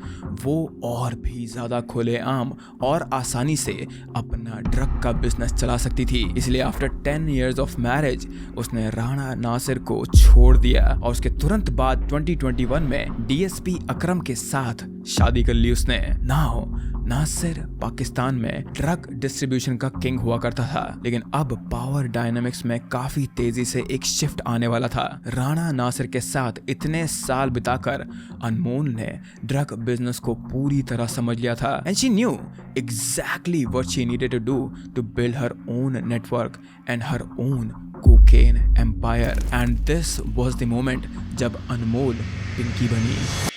वो और भी ज्यादा खुलेआम और आसानी से अपना ड्रग का बिजनेस चला सकती थी। इसलिए आफ्टर 10 years ऑफ मैरिज उसने राणा नासिर को छोड़ दिया और उसके तुरंत बाद 2021 में डीएसपी अकरम के साथ शादी कर ली उसने। नाउ नासिर पाकिस्तान में ड्रग डिस्ट्रीब्यूशन का किंग हुआ करता था, लेकिन अब पावर डायनामिक्स में काफी तेजी से एक शिफ्ट आने वाला था। राणा नासिर के साथ इतने साल बिताकर अनमोल ने ड्रग बिजनेस को पूरी तरह समझ लिया था and she knew exactly what she needed to do to build her own network and her own cocaine empire. And this was the moment जब अनमोल पिंकी बनी।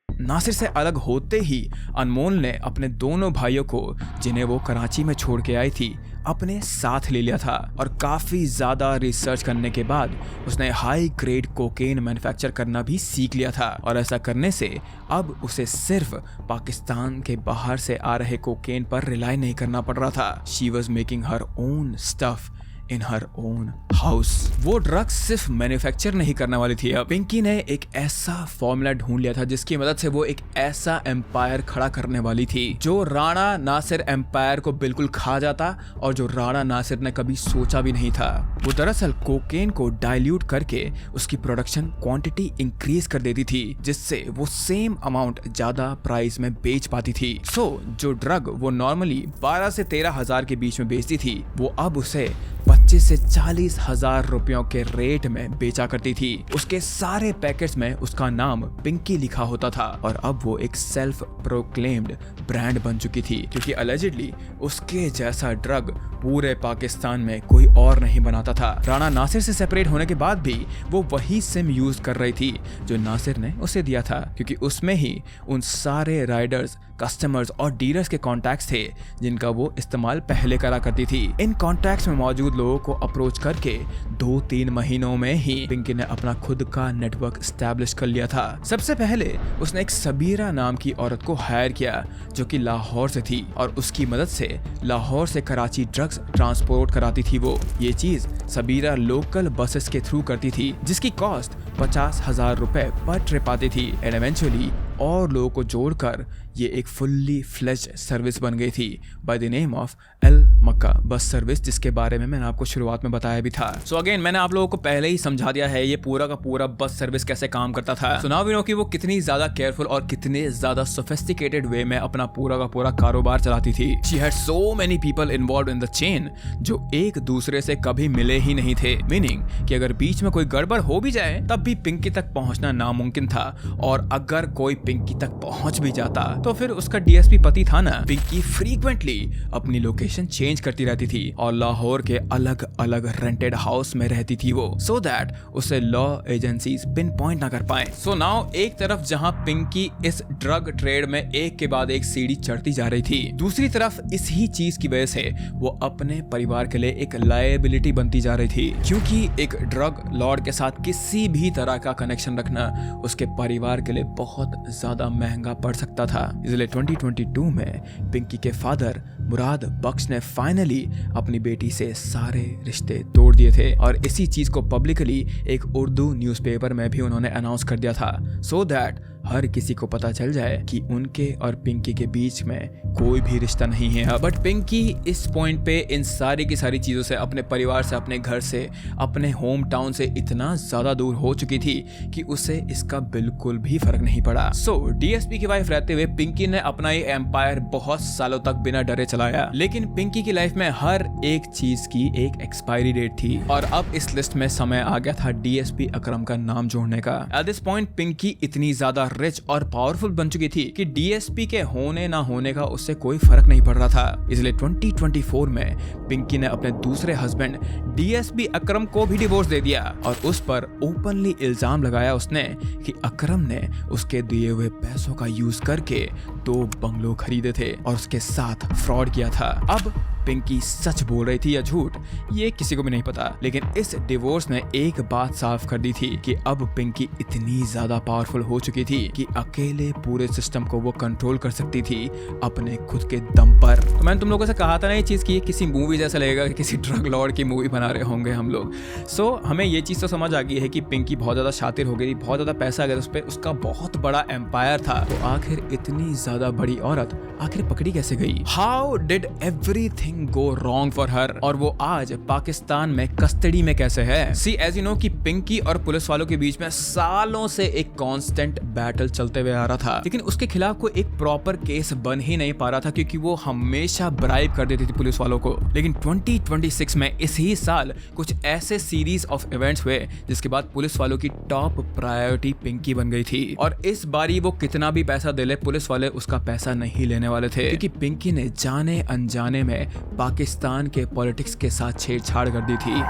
नासिर से अलग होते ही अनमोल ने अपने दोनों भाइयों को, जिन्हें वो कराची में छोड़ के आई थी, अपने साथ ले लिया था और काफी ज्यादा रिसर्च करने के बाद उसने हाई ग्रेड कोकेन मैन्युफैक्चर करना भी सीख लिया था। और ऐसा करने से अब उसे सिर्फ पाकिस्तान के बाहर से आ रहे कोकेन पर रिलाई नहीं करना पड़ रहा था। She was making her own stuff in her own house. वो ड्रग्स सिर्फ मैन्युफैक्चर नहीं करने वाली थी। अब पिंकी ने एक ऐसा फॉर्मूला ढूंढ लिया था जिसकी मदद से वो एक ऐसा एम्पायर खड़ा करने वाली थी जो राणा नासिर एम्पायर को बिल्कुल खा जाता और जो राणा नासिर ने कभी सोचा भी नहीं था। वो दरअसल कोकेन को डाइल्यूट करके उसकी प्रोडक्शन क्वांटिटी इंक्रीज कर देती थी, जिससे वो सेम अमाउंट ज्यादा प्राइस में बेच पाती थी। सो जो ड्रग वो नॉर्मली 12 से 13 हजार के बीच में बेचती थी, वो अब उसे 25 से 40 हजार रुपयों के रेट में बेचा करती थी। उसके सारे पैकेट्स में उसका नाम पिंकी लिखा होता था और अब वो एक सेल्फ प्रोक्लेम्ड ब्रांड बन चुकी थी, क्योंकि अलेजिडली उसके जैसा ड्रग पूरे पाकिस्तान में कोई और नहीं बनाता था। राणा नासिर से सेपरेट होने के बाद भी वो वही सिम यूज कर रही थी जो नासिर ने उसे दिया था, क्योंकि उसमें ही उन सारे राइडर्स, कस्टमर्स और डीलर्स के कॉन्टैक्ट्स थे जिनका वो इस्तेमाल पहले करा करती थी। इन कॉन्टैक्ट्स में मौजूद लोगों को अप्रोच करके 2-3 महीनों में ही पिंकी ने अपना खुद का नेटवर्क एस्टैब्लिश कर लिया था। सबसे पहले उसने एक सबीरा नाम की औरत को हायर किया जो कि लाहौर से थी और उसकी मदद से लाहौर से कराची ड्रग्स ट्रांसपोर्ट कराती थी। वो ये चीज सबीरा लोकल बसेस के थ्रू करती थी जिसकी कॉस्ट 50,000 रुपए पर ट्रिप आती थी एंड इवेंचुअली और लोगों को जोड़कर ये एक फुल्ली फ्लेज्ड सर्विस बन गई थी by the name of L Mecca bus service, जिसके बारे में मैंने आपको शुरुआत में बताया भी था। सो अगेन मैंने आप लोगों को पहले ही समझा दिया है ये पूरा का पूरा बस सर्विस कैसे काम करता था। सो नाउ वी नो कि वो कितनी ज्यादा केयरफुल और कितने ज्यादा सोफिस्टिकेटेड वे में अपना पूरा का पूरा कारोबार चलाती थी। She had so many people involved in the chain जो एक दूसरे से कभी मिले ही नहीं थे, मीनिंग कि अगर बीच में कोई गड़बड़ हो भी जाए तब भी पिंकी तक पहुंचना नामुमकिन था, और अगर कोई पिंकी तक पहुंच भी जाता तो फिर उसका डीएसपी पति था ना, पिंकी फ्रीक्वेंटली अपनी लोकेशन चेंज करती रहती थी और लाहौर के अलग अलग रेंटेड हाउस में रहती थी वो, सो दैट उसे लॉ एजेंसीज पिन पॉइंट ना कर पाए। सो नाउ एक तरफ जहां पिंकी इस ड्रग ट्रेड में एक के बाद एक सीढ़ी चढ़ती जा रही थी, दूसरी तरफ इस ही चीज की वजह से वो अपने परिवार के लिए एक लायबिलिटी बनती जा रही थी, क्योंकि एक ड्रग लॉर्ड के साथ किसी भी तरह का कनेक्शन रखना उसके परिवार के लिए बहुत ज्यादा महंगा पड़ सकता था। इसलिए 2022 में पिंकी के फादर मुराद बख्श ने फाइनली अपनी बेटी से सारे रिश्ते तोड़ दिए थे और इसी चीज को पब्लिकली एक उर्दू न्यूज़पेपर में भी उन्होंने अनाउंस कर दिया था, सो दैट हर किसी को पता चल जाए कि उनके और पिंकी के बीच में कोई भी रिश्ता नहीं है। बट पिंकी इस पॉइंट पे इन सारी की सारी चीजों से, अपने परिवार से, अपने घर से, अपने होम टाउन से इतना ज्यादा दूर हो चुकी थी कि उसे इसका बिल्कुल भी फर्क नहीं पड़ा। सो डीएसपी की वाइफ रहते हुए पिंकी ने अपना ये एम्पायर बहुत सालों तक बिना डरे चलाया। लेकिन पिंकी की लाइफ में हर एक चीज की एक एक्सपायरी डेट थी और अब इस लिस्ट में समय आ गया था डीएसपी अकरम का नाम जोड़ने का। एट दिस पॉइंट पिंकी इतनी ज्यादा रिच और पावरफुल बन चुकी थी कि डीएसपी के होने ना होने का उससे कोई फर्क नहीं पड़ रहा था। इसलिए 2024 में पिंकी ने अपने दूसरे हस्बैंड डीएसपी अकरम को भी डिवोर्स दे दिया और उस पर ओपनली इल्जाम लगाया उसने कि अकरम ने उसके दिए हुए पैसों का यूज करके 2 बंगलो खरीदे थे और उसके साथ फ्रॉड किया था। अब पिंकी सच बोल रही थी या झूठ, ये किसी को भी नहीं पता। लेकिन इस डिवोर्स ने एक बात साफ कर दी थी कि अब पिंकी इतनी ज्यादा पावरफुल हो चुकी थी कि अकेले पूरे सिस्टम को वो कंट्रोल कर सकती थी अपने खुद के दम पर। तो मैंने तुम लोगों से कहा था ना ये चीज की किसी मूवी जैसा लगेगा कि किसी ड्रग लॉर्ड की मूवी बना रहे होंगे हम लोग। सो हमें ये चीज तो समझ आ गई है कि पिंकी बहुत ज्यादा शातिर हो गई, बहुत ज्यादा पैसा आ गया उस पर, उसका बहुत बड़ा एम्पायर था। तो आखिर इतनी ज्यादा बड़ी औरत आखिर पकड़ी कैसे गई? How did everything go wrong for her? और वो आज पाकिस्तान में कस्टडी में कैसे है? सी एज यू नो कि पिंकी और पुलिस वालों के बीच में सालों से एक कांस्टेंट बैटल चलते हुए आ रहा था, लेकिन उसके खिलाफ कोई एक प्रॉपर केस बन ही नहीं पा रहा था क्योंकि वो हमेशा ब्राइब कर देती थी पुलिस वालों को। लेकिन 2026 में इसी साल कुछ ऐसे सीरीज ऑफ इवेंट्स हुए जिसके बाद पुलिस वालों की टॉप प्रायोरिटी पिंकी बन गई थी और इस बारी वो कितना भी पैसा दे ले पुलिस वाले उसका पैसा नहीं लेने वाले थे क्योंकि पिंकी ने जाने अनजाने में पाकिस्तान के पॉलिटिक्स के साथ छेड़छाड़ कर दी थी।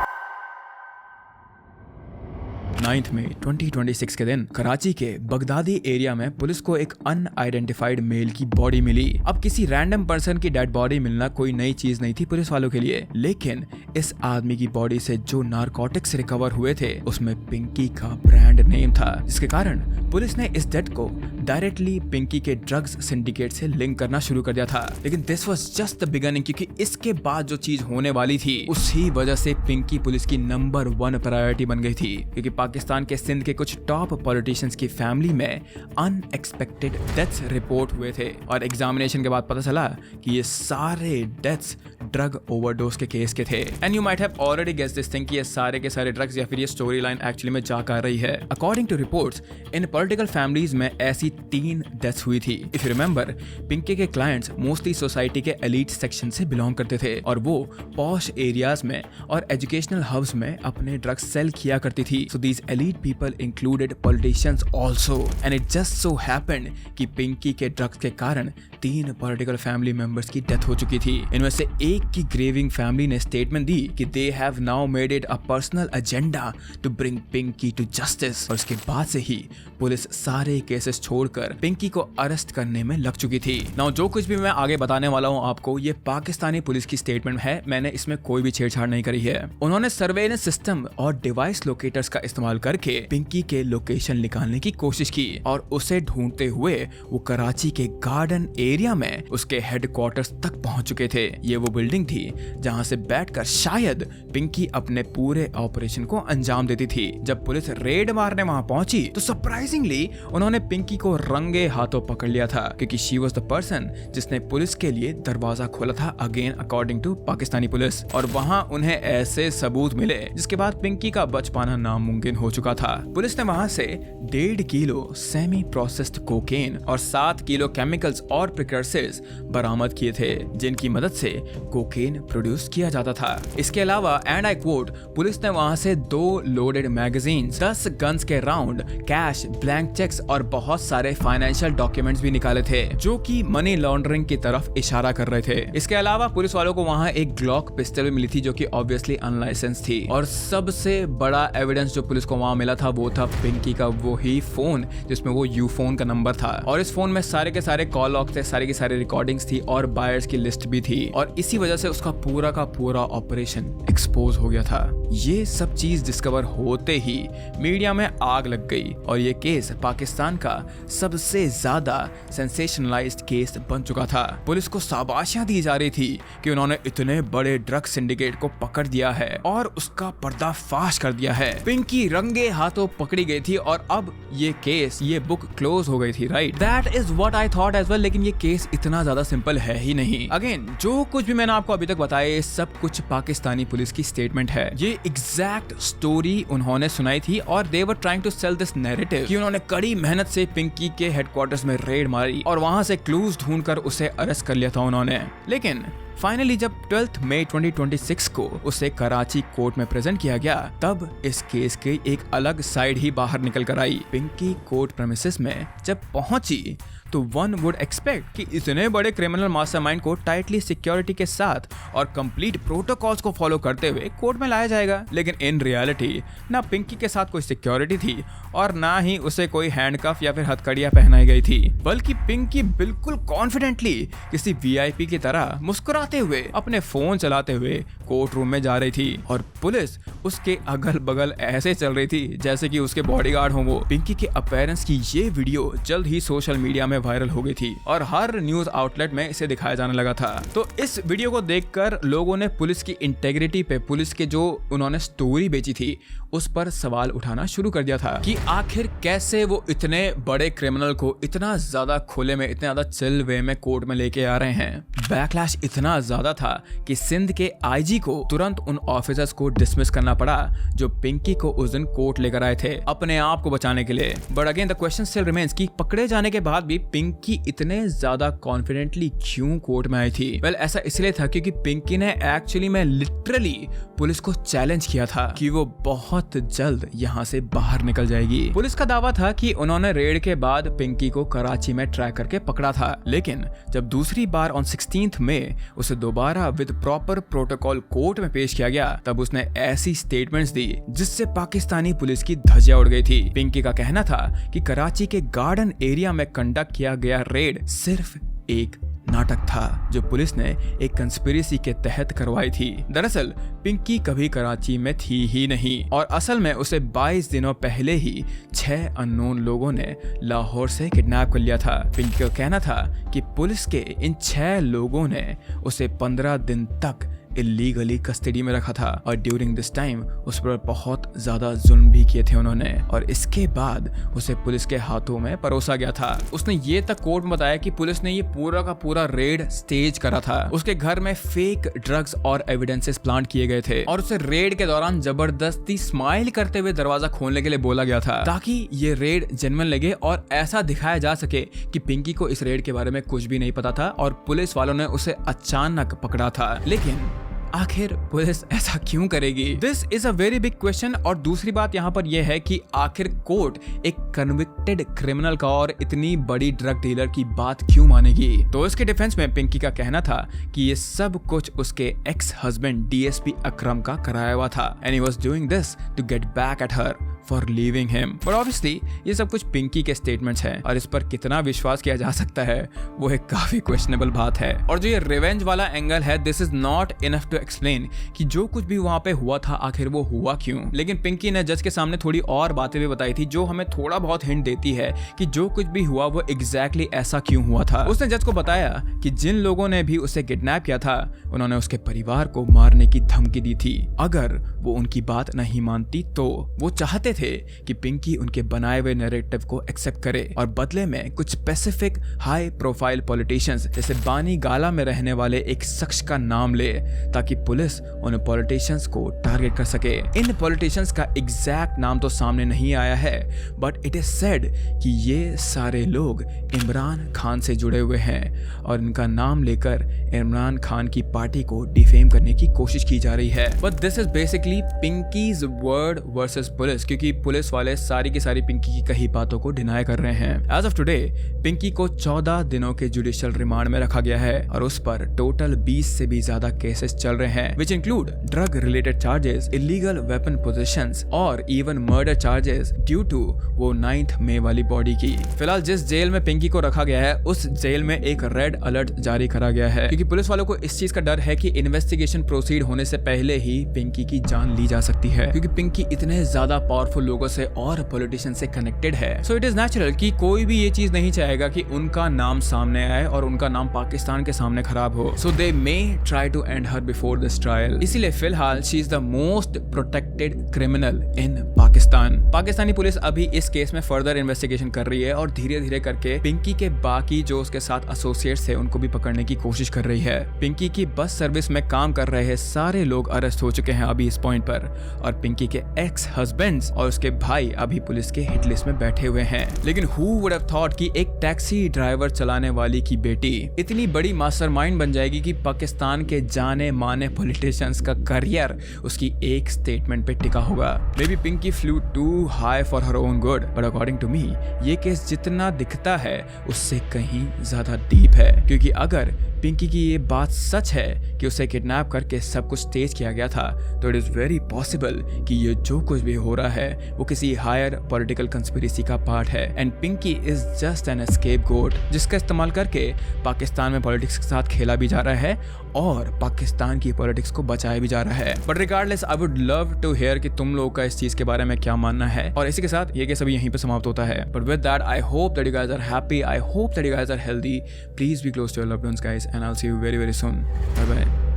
9 मई 2026 के दिन कराची के बगदादी एरिया में पुलिस को एक अनआइडेंटिफाइड मेल की बॉडी मिली। अब किसी रैंडम पर्सन की डेड बॉडी मिलना कोई नई चीज नहीं थी पुलिस वालों के लिए, लेकिन इस आदमी की बॉडी से जो नारकोटिक्स रिकवर हुए थे उसमें पिंकी का ब्रांड नेम था, जिसके कारण पुलिस ने इस डेथ को डायरेक्टली पिंकी के ड्रग्स सिंडिकेट से लिंक करना शुरू कर दिया था। लेकिन this was just the beginning, क्योंकि इसके बाद जो चीज होने वाली थी उसी वजह से पिंकी पुलिस की नंबर 1 प्रायोरिटी बन गई थी, क्योंकि पाकिस्तान के सिंध के कुछ टॉप पॉलिटिशियंस की फैमिली में अनएक्सपेक्टेड डेथ्स रिपोर्ट हुए थे और एग्जामिनेशन के बाद पता चला कि ये सारे डेथ्स ड्रग ओवरडोज के केस के थे। And you might have already guessed this thing कि ये सारे के सारे ड्रग्स या फिर ये स्टोरी लाइन एक्चुअली में जा कर रही है। According to reports in political families में ऐसी 3 डेथ्स हुई थी। इफ यू रिमेंबर, पिंकी के क्लाइंट्स मोस्टली सोसाइटी के एलीट सेक्शन से बिलोंग करते थे और वो पॉश एरियाज में और एजुकेशनल हब्स में अपने ड्रग्स सेल किया करती थी। So these elite people included politicians also and it just so happened कि पिंकी के ड्रग्स के कारण 3 पॉलिटिकल फैमिली मेंबर्स की डेथ हो चुकी थी। इनमें से एक की ग्रेविंग फैमिली ने स्टेटमेंट दी कि they have now made it a personal agenda to bring Pinky to justice. और उसके बाद से ही पुलिस सारे केसेस छोड़कर पिंकी को अरेस्ट करने में लग चुकी थी। नाउ जो कुछ भी मैं आगे बताने वाला हूँ आपको, ये पाकिस्तानी पुलिस की स्टेटमेंट है, मैंने इसमें कोई भी छेड़छाड़ नहीं करी है। उन्होंने सर्वेलेंस सिस्टम और डिवाइस लोकेटर्स का इस्तेमाल करके पिंकी के लोकेशन निकालने की कोशिश की और उसे ढूंढते हुए वो कराची के गार्डन एरिया में उसके हेडक्वार्टर्स तक पहुंच चुके थे। ये वो बिल्डिंग थी जहां से बैठकर शायद पिंकी अपने पूरे ऑपरेशन को अंजाम देती थी। जब पुलिस रेड मारने वहां पहुंची तो सरप्राइजिंगली उन्होंने पिंकी को रंगे हाथों पकड़ लिया था, क्योंकि शी वाज द पर्सन जिसने पुलिस के लिए दरवाजा खोला था, again according to Pakistani police. और वहां उन्हें ऐसे सबूत मिले जिसके बाद पिंकी का बच पाना नामुमकिन हो चुका था। पुलिस ने वहां से 1.5 किलो सेमी प्रोसेस्ड कोकेन और 7 किलो केमिकल्स और प्रिकर्सर्स बरामद किए थे, जिनकी मदद से कोकेन प्रोड्यूस किया जाता था। इसके अलावा एंड आई कोट, पुलिस ने वहां से 2 लोडेड मैगजीन, 10 गन्स के राउंड, कैश, ब्लैंक चेक्स और बहुत सारे फाइनेंशियल डॉक्यूमेंट्स भी निकाले थे जो कि मनी लॉन्ड्रिंग की तरफ इशारा कर रहे थे। इसके अलावा पुलिस वालों को वहां एक ग्लॉक पिस्टल भी मिली थी जो कि ऑब्वियसली अनलाइसेंस थी। और सबसे बड़ा एविडेंस जो पुलिस को वहां मिला था वो था पिंकी का वो ही फोन जिसमें वो यू फोन का नंबर था और इस फोन में सारे के सारे कॉल लॉग थे, सारी की सारी रिकॉर्डिंग्स थी और बायर्स की लिस्ट भी थी। और इसी वजह वजह से उसका पूरा का पूरा ऑपरेशन एक्सपोज हो गया था। ये सब चीज डिस्कवर होते ही मीडिया में आग लग गई और ये केस पाकिस्तान का सबसे ज्यादा सेंसेशनलाइज्ड केस बन चुका था। पुलिस को शाबाशियां दी जा रही थी कि उन्होंने इतने बड़े ड्रग सिंडिकेट को पकड़ दिया है और उसका पर्दाफाश कर दिया है। पिंकी रंगे हाथों पकड़ी गई थी और अब ये बुक क्लोज हो गई थी, right? That is what I thought as well. लेकिन ये केस इतना ज्यादा सिंपल है ही नहीं। अगेन, जो कुछ भी मैंने आपको अभी तक बताया सब कुछ पाकिस्तानी पुलिस की स्टेटमेंट है। ये एग्जैक्ट स्टोरी उन्होंने सुनाई थी और they were trying to sell this narrative कि उन्होंने कड़ी मेहनत से पिंकी के हेडक्वार्टर्स में रेड मारी और वहां से क्लूज ढूंढकर उसे अरेस्ट कर लिया था उन्होंने। लेकिन फाइनली जब 12 मई 2026 को उसे कराची कोर्ट में प्रेजेंट किया गया, तब इस केस की एक अलग साइड ही बाहर निकल कर आई। पिंकी कोर्ट प्रेमिसेस में जब पहुंची तो वन वुड एक्सपेक्ट कि इतने बड़े क्रिमिनल मास्टरमाइंड को टाइटली सिक्योरिटी के साथ और कंप्लीट प्रोटोकॉल्स को फॉलो करते हुए कोर्ट में लाया जाएगा। लेकिन इन रियलिटी ना पिंकी के साथ कोई सिक्योरिटी थी और ना ही उसे कोई हैंडकफ या फिर हथकड़ियां पहनाई गई थी, बल्कि पिंकी बिल्कुल कॉन्फिडेंटली किसी वीआईपी की तरह मुस्कुराते हुए अपने फोन चलाते हुए कोर्ट रूम में जा रही थी और पुलिस उसके अगल बगल ऐसे चल रही थी जैसे कि उसके बॉडीगार्ड हो वो। पिंकी के अपीयरेंस की ये वीडियो जल्द ही सोशल मीडिया में वायरल हो गई थी और हर न्यूज आउटलेट में इसे दिखाया जाने लगा था। तो इस वीडियो को देखकर लोगों ने पुलिस की इंटेग्रिटी पे, पुलिस के जो उन्होंने स्टोरी बेची थी उस पर सवाल उठाना शुरू कर दिया था कि आखिर कैसे वो इतने बड़े क्रिमिनल को इतना ज्यादा खुले में, इतने ज्यादा चिल वे में कोर्ट में लेके आ रहे हैं। बैकलैश इतना ज्यादा था कि सिंध के आईजी को तुरंत उन ऑफिसर्स को डिसमिस करना पड़ा जो पिंकी को उस दिन कोर्ट लेकर आए थे अपने आप को बचाने के लिए। But again the question still remains कि पकड़े जाने के बाद भी पिंकी इतने ज्यादा कॉन्फिडेंटली क्यों कोर्ट में आई थी? वेल, ऐसा इसलिए था क्योंकि पिंकी ने एक्चुअली में लिटरली पुलिस को चैलेंज किया था कि वो बहुत जल्द यहाँ से बाहर निकल जाएगी। पुलिस का दावा था कि उन्होंने रेड के बाद पिंकी को कराची में ट्रैक करके पकड़ा था, लेकिन जब दूसरी बार ऑन 16 मई उसे दोबारा विद प्रॉपर प्रोटोकॉल कोर्ट में पेश किया गया, तब उसने ऐसी स्टेटमेंट्स दी जिससे पाकिस्तानी पुलिस की धज्जियां उड़ गई थी। पिंकी का कहना था कि कराची के गार्डन एरिया में कंडक्ट किया गया रेड सिर्फ एक नाटक था जो पुलिस ने एक कंस्पिरेसी के तहत करवाई थी। दरअसल पिंकी कभी कराची में थी ही नहीं और असल में उसे 22 दिनों पहले ही 6 अननोन लोगों ने लाहौर से किडनैप कर लिया था। पिंकी का कहना था कि पुलिस के इन 6 लोगों ने उसे 15 दिन तक इलीगली कस्टडी में रखा था और ड्यूरिंग दिस टाइम उस पर बहुत ज्यादा जुल्म भी किए थे उन्होंने और इसके बाद उसे पुलिस के हाथों में परोसा गया था। उसने ये तक कोर्ट में बताया कि पुलिस ने ये पूरा का पूरा रेड स्टेज करा था। उसके घर में फेक ड्रग्स और एविडेंसेस प्लांट किए गए थे और उसे रेड के दौरान जबरदस्ती स्माइल करते हुए दरवाजा खोलने के लिए बोला गया था ताकि ये रेड जेन्युइन लगे और ऐसा दिखाया जा सके कि पिंकी को इस रेड के बारे में कुछ भी नहीं पता था और पुलिस वालों ने उसे अचानक पकड़ा था। लेकिन आखिर पुलिस ऐसा क्यों करेगी? This is a very big question. और दूसरी बात यहाँ पर यह है कि आखिर कोर्ट एक कन्विक्टेड क्रिमिनल का और इतनी बड़ी ड्रग डीलर की बात क्यों मानेगी? तो इसके डिफेंस में पिंकी का कहना था कि ये सब कुछ उसके एक्स हस्बैंड डीएसपी अकरम का कराया हुआ था and he was doing this to get back at her for leaving him. But obviously ये सब कुछ पिंकी के स्टेटमेंट्स हैं और इस पर कितना विश्वास किया जा सकता है वो एक काफी क्वेश्चनेबल बात है। और जो ये रिवेंज वाला एंगल है, this is not enough to explain कि जो कुछ भी वहां पे हुआ था आखिर वो हुआ क्यों। लेकिन पिंकी ने जज के सामने थोड़ी और बातें भी बताई थी जो हमें थोड़ा बहुत हिंट देती है कि जो कुछ भी हुआ वो एग्जैक्टली ऐसा क्यों हुआ था। उसने जज को बताया कि जिन लोगों ने भी उसे किडनैप किया था उन्होंने उसके परिवार को मारने की धमकी दी थी अगर वो उनकी बात नहीं मानती। तो वो चाहते थे कि पिंकी उनके बनाए हुए नैरेटिव को एक्सेप्ट करे और बदले में कुछ स्पेसिफिक हाई प्रोफाइल पॉलिटिशियंस जैसे बानी गाला में रहने वाले एक शख्स का नाम ले ताकि पुलिस उन पॉलिटिशियंस को टारगेट कर सके। इन पॉलिटिशियंस का एग्जैक्ट नाम तो सामने नहीं आया है बट इट इज सेड कि ये सारे लोग इमरान खान से जुड़े हुए हैं और इनका नाम लेकर इमरान खान की पार्टी को डिफेम करने की कोशिश की जा रही है। But this is basically pinkies word versus police, क्योंकि क्योंकि पुलिस वाले सारी की सारी पिंकी की कही बातों को डिनाई कर रहे हैं। एज ऑफ टुडे पिंकी को 14 दिनों के जुडिशियल रिमांड में रखा गया है और उस पर टोटल 20 से भी ज्यादा केसेस चल रहे हैं, which include drug related charges, illegal weapon possessions और even murder charges due to वो 9th मई वाली बॉडी की। फिलहाल जिस जेल में पिंकी को रखा गया है उस जेल में एक रेड अलर्ट जारी करा गया है, क्योंकि पुलिस वालों को इस चीज का डर है कि इन्वेस्टिगेशन प्रोसीड होने से पहले ही पिंकी की जान ली जा सकती है, क्योंकि पिंकी इतने ज्यादा पावरफुल लोगों से और पॉलिटिशियन से कनेक्टेड है। सो इट इज नेचुरल कि कोई भी ये चीज नहीं चाहेगा कि उनका नाम सामने आए और उनका नाम पाकिस्तान के सामने खराब हो। So they may try to end her before this trial. इसीलिए फिलहाल she is the most protected criminal in Pakistan. Pakistani police अभी इस केस में फर्दर इन्वेस्टिगेशन कर रही है और धीरे धीरे करके पिंकी के बाकी जो उसके साथ एसोसिएट्स थे उनको भी पकड़ने की कोशिश कर रही है। पिंकी की बस सर्विस में काम कर रहे सारे लोग अरेस्ट हो चुके हैं अभी इस पॉइंट पर, और पिंकी के एक्स हस्बैंड्स और उसके भाई अभी पुलिस के हिट लिस्ट में बैठे हुए हैं। लेकिन हु वुड हैव थॉट कि एक टैक्सी ड्राइवर चलाने वाली की बेटी इतनी बड़ी मास्टरमाइंड बन जाएगी कि पाकिस्तान के जाने माने पॉलिटिशियंस का करियर उसकी एक स्टेटमेंट पे टिका होगा। Maybe Pinky flew too high for her own good, but according to me ये केस जितना दिखता है उससे कहीं ज्यादा डीप है, क्योंकि अगर पिंकी की ये बात सच है कि उसे किडनैप करके सब कुछ स्टेज किया गया था, तो इट इज वेरी पॉसिबल कि ये जो कुछ भी हो रहा है वो किसी हायर पॉलिटिकल कंस्पिरेसी का पार्ट है, and Pinky is just an escape goat जिसका इस्तेमाल करके पाकिस्तान में पॉलिटिक्स के साथ खेला भी जा रहा है और पाकिस्तान की पॉलिटिक्स को बचाया भी जा रहा है। But regardless I would love to hear कि तुम लोगों का इस चीज के बारे में क्या मानना है। और इसी के साथ ये केस अभी यहीं पे समाप्त होता है। But with that I hope that you guys are happy, I hope that you guys are healthy. Please be close to your loved ones guys, and I'll see you very, very soon. Bye bye.